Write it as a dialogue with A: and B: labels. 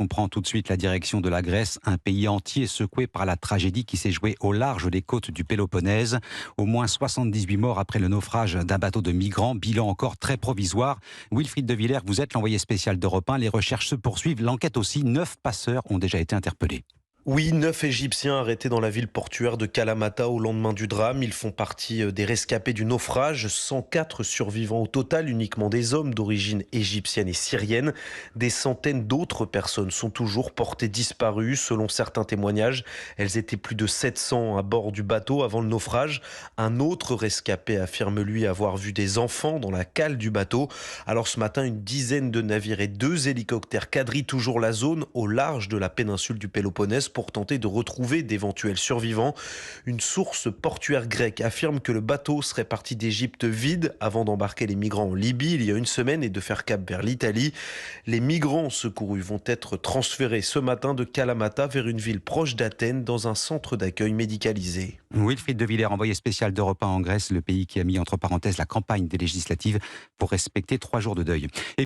A: On prend tout de suite la direction de la Grèce, un pays entier secoué par la tragédie qui s'est jouée au large des côtes du Péloponnèse. Au moins 78 morts après le naufrage d'un bateau de migrants, bilan encore très provisoire. Wilfried de Villers, vous êtes l'envoyé spécial d'Europe 1. Les recherches se poursuivent, l'enquête aussi. 9 passeurs ont déjà été interpellés.
B: Oui, 9 Égyptiens arrêtés dans la ville portuaire de Kalamata au lendemain du drame. Ils font partie des rescapés du naufrage. 104 survivants au total, uniquement des hommes d'origine égyptienne et syrienne. Des centaines d'autres personnes sont toujours portées disparues. Selon certains témoignages, elles étaient plus de 700 à bord du bateau avant le naufrage. Un autre rescapé affirme lui avoir vu des enfants dans la cale du bateau. Alors ce matin, une dizaine de navires et 2 hélicoptères quadrillent toujours la zone au large de la péninsule du Péloponnèse pour tenter de retrouver d'éventuels survivants. Une source portuaire grecque affirme que le bateau serait parti d'Égypte vide avant d'embarquer les migrants en Libye il y a une semaine et de faire cap vers l'Italie. Les migrants secourus vont être transférés ce matin de Kalamata vers une ville proche d'Athènes dans un centre d'accueil médicalisé.
A: Wilfried de Villers, envoyé spécial d'Europe 1 en Grèce, le pays qui a mis entre parenthèses la campagne des législatives pour respecter 3 jours de deuil.